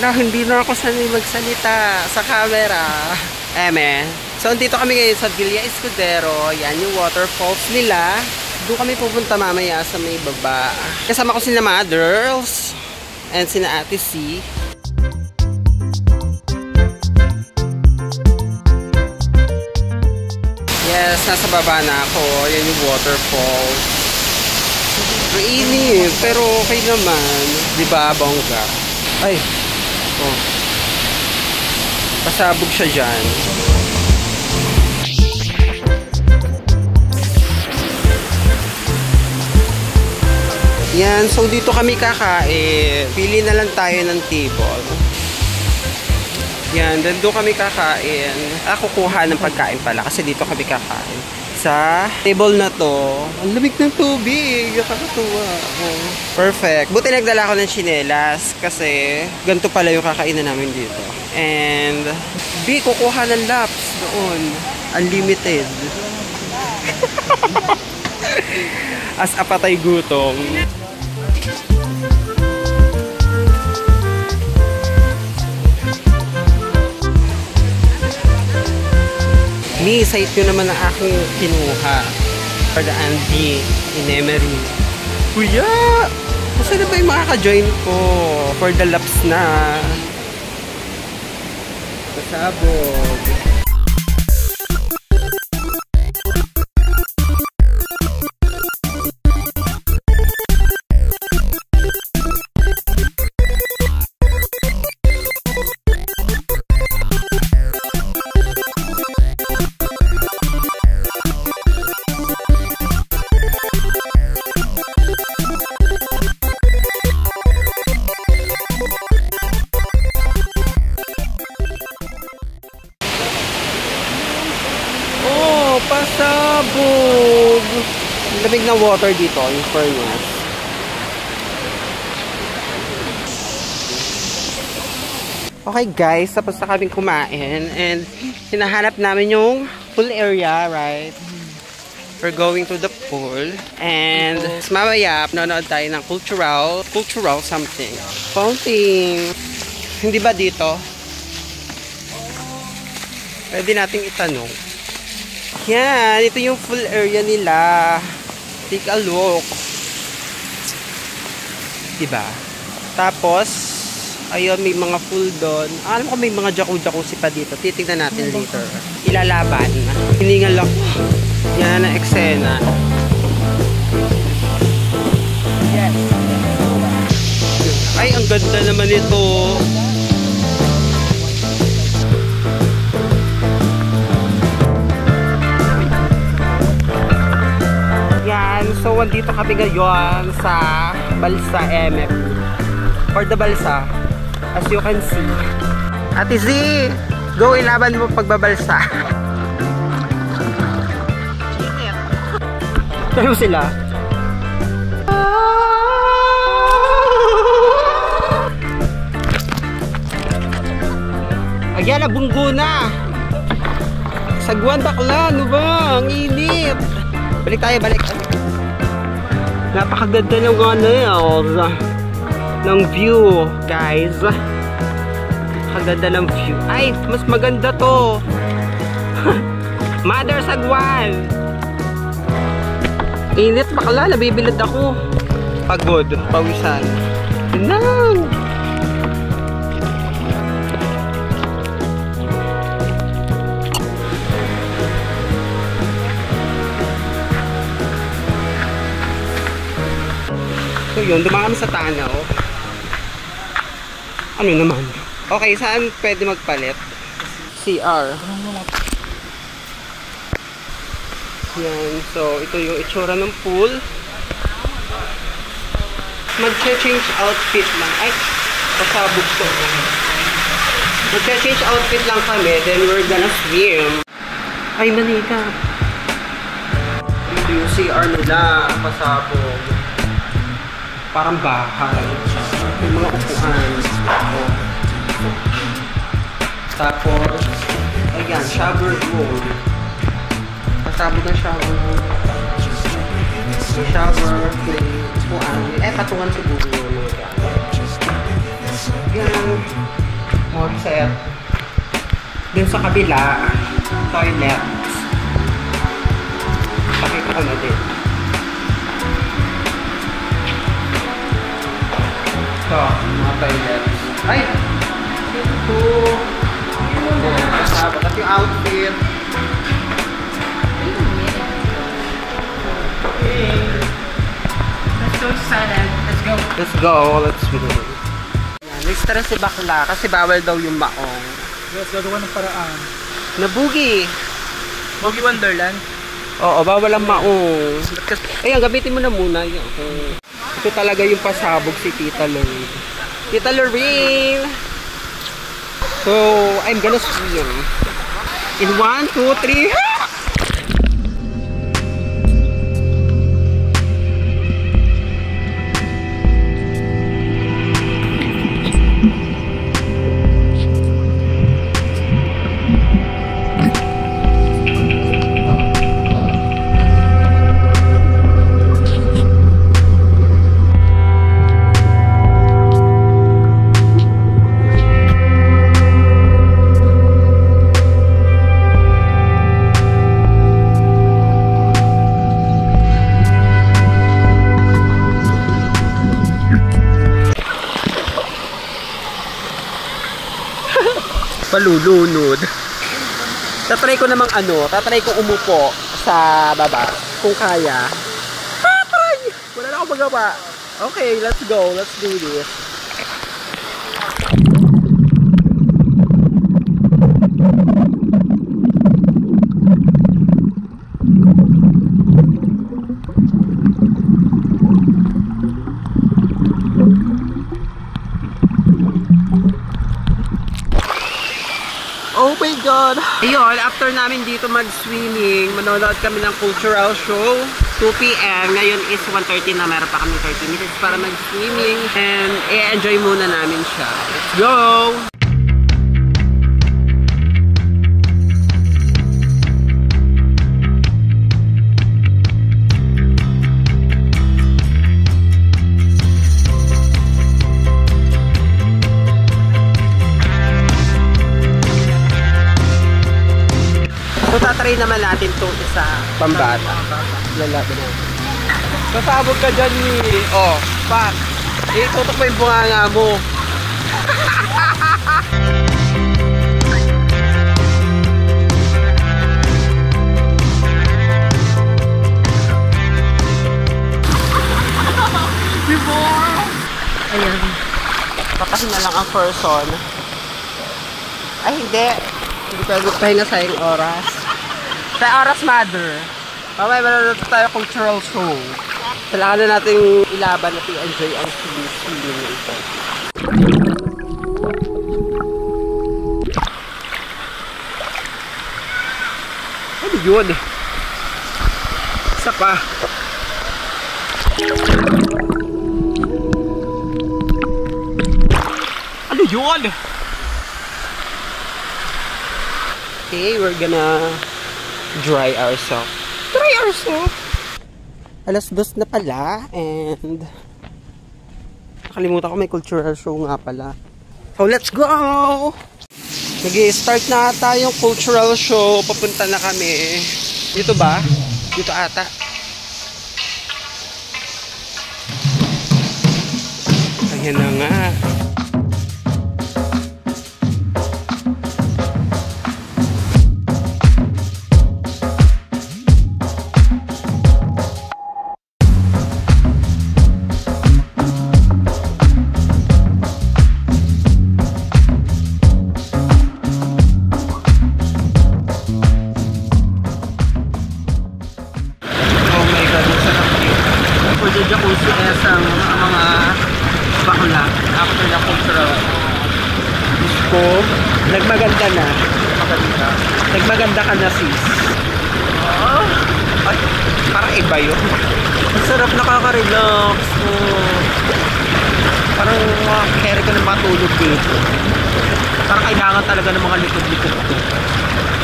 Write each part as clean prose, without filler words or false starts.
Hala, hindi na ako sanay magsalita sa camera. So, dito kami ngayon sa Villa Escudero. Yan yung waterfalls nila. Doon kami pupunta mamaya sa may baba. Kasama ko sina Mothers and sina Ate C. Yes, nasa baba na ako. Yan yung waterfalls. Mainit, pero okay naman. Diba, bongga? Ay, oh. Pasabog siya dyan. Yan, so dito kami kakain. Pili na lang tayo ng table. Yan, doon kami kakain. Kukuha ng pagkain pala kasi dito kami kakain. Sa table na to, ang lamig ng tubig. Nakakatuwa. Oh. Perfect. Buti nagdala ako ng tsinelas kasi ganito pala yung kakainan namin dito. And, kukuha ng laps doon. Unlimited. As apatay gutom. Site ko naman ang aking kinuha for the Andy in Emery. Kuya! Kasi na ba yung makaka-join ko for the laps na? Pasabog. Pasabog! Lamig na water dito, yung furnace. Okay guys, tapos na kaming kumain and hinahanap namin yung pool area, right? We're going to the pool and mamaya nanonood tayo ng cultural something. Fountain. Hindi ba dito? Pwede nating itanong. Yan, ito yung full area nila. Take a look. Diba? Tapos, ayun, may mga full doon. Alam ko may mga jacuzzi pa dito. Titignan natin later. Ilalaban. Hiningal ako. Yan ang eksena. Yes. Ay, ang ganda naman ito. So, andito kami ngayon sa Balsa MF. For the Balsa, as you can see. Ate Z, go ilaban mo pagbabalsa. Tayo sila. Ayan, nabunggo na. Sagwan bakla, ano ba? Ang init. Balik tayo, balik. Napakaganda ng ng view, guys. Napakaganda ng view. Ay, mas maganda to. Mother Sagwan. Init bakla, nabibilad ako. Pagod, pawisan. Nang. So yun, dumaan kami sa Tanaw. Ano naman? Okay, saan pwede magpalit? CR. Yan, so ito yung itsura ng pool. Mag-change outfit lang. Ay, pasabog to. Mag-change outfit lang kami, then we're gonna swim. Ay, manika. Ito yung CR nila, pasabog. Parang bahay. May mga upuan. Oh. Tapos, ayan, shower room. Pasabog ng shower room. May shower, may upuan. Patungan siguro yun. Yan. Small set. Dun sa kabila, toilet. Pakita ko na din. Ito, mga toilets. Ay! Ito! Kasama. At yung outfit. Okay. Let's go silent. Let's go. Let's go. Let's go. Nag-stress si bakla kasi bawal daw yung maong. Let's gagawa ng paraan. Nabugi. Boogie Wonderland? Oo, bawal ang maong. Ayan, gamitin mo na muna. Ito talaga yung pasabog si Tita Lorraine. Tita Lorraine! So, I'm gonna swim. In 1, 2, 3. Palulunod. Tatry ko namang tatry ko umupo sa baba kung kaya. Tatry! Wala na akong magawa. Okay, let's go. Let's do this. Oh my God! Ayun, after namin dito mag-swimming, manonood kami ng cultural show. 2 p.m. Ngayon is 1:30 na. Meron pa kami 30 minutes para mag-swimming. And i-enjoy muna namin siya. Let's go! So, tatry naman natin itong isa pambata. Lalaban natin. Kasabog ka dyan ni... Oh, pak. Tutok mo yung bunganga mo. Ayan. Papahin na lang ang person. Ay, hindi. Hindi tayo magpahinga sa yung oras. Sa oras, mother. Mamaya manonood tayo cultural show. Kailangan na natin ilaban at i-enjoy ang swimming ito. Ano yun? Isa pa. Ano yun? Okay, we're gonna dry ourselves. Dry ourselves! Alas 2 na pala, and nakalimutan ko may cultural show nga pala. So, let's go! Nag-i-start na tayong cultural show. Papunta na kami. Dito ba? Dito ata. Ayan na nga. Jacuzzi ang mga bakla after the cultural. Gusto, nagmaganda na. Nagmaganda ka na, sis. Oh, ay, parang iba yun. Ang sarap, nakaka-relax. Parang carry ko na matulog dito. Parang kailangan talaga ng mga likod-likod ko.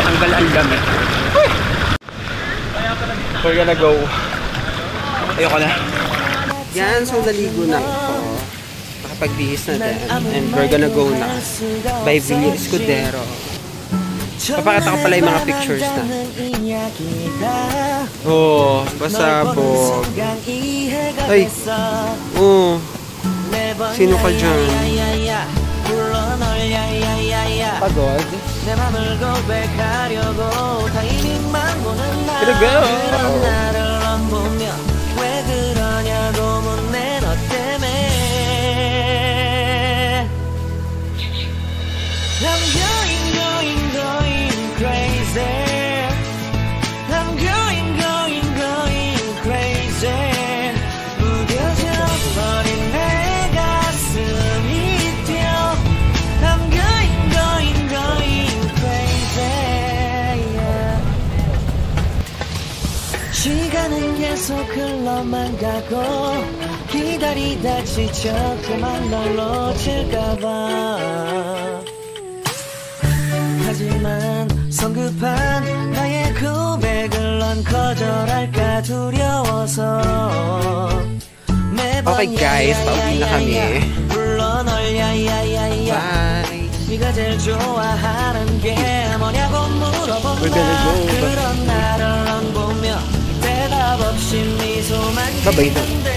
Tanggal ang damit. We're gonna go. Ayoko na. Yan, so naligo na ako. Nakakapagbihis na din. And we're gonna go na by Villa Escudero. Papakita ko pala yung mga pictures na. Oh, pasabog. Ay. Oh. Sino ka dyan? Pagod? Here we go! 시간은 계속 흘러만 가고 기다리다 지쳐 그만 널 놓칠까봐 하지만 성급한 나의 고백을 넌 거절할까 두려워서 매번 Okay guys, pauwi na kami. 불러 널 야야야야 Bye! 네가 제일 좋아하는 게 뭐냐고 물어본다 We're gonna go. 그런 나를 넌 보며 대답 없이 미소만 Bye-bye. 짓는데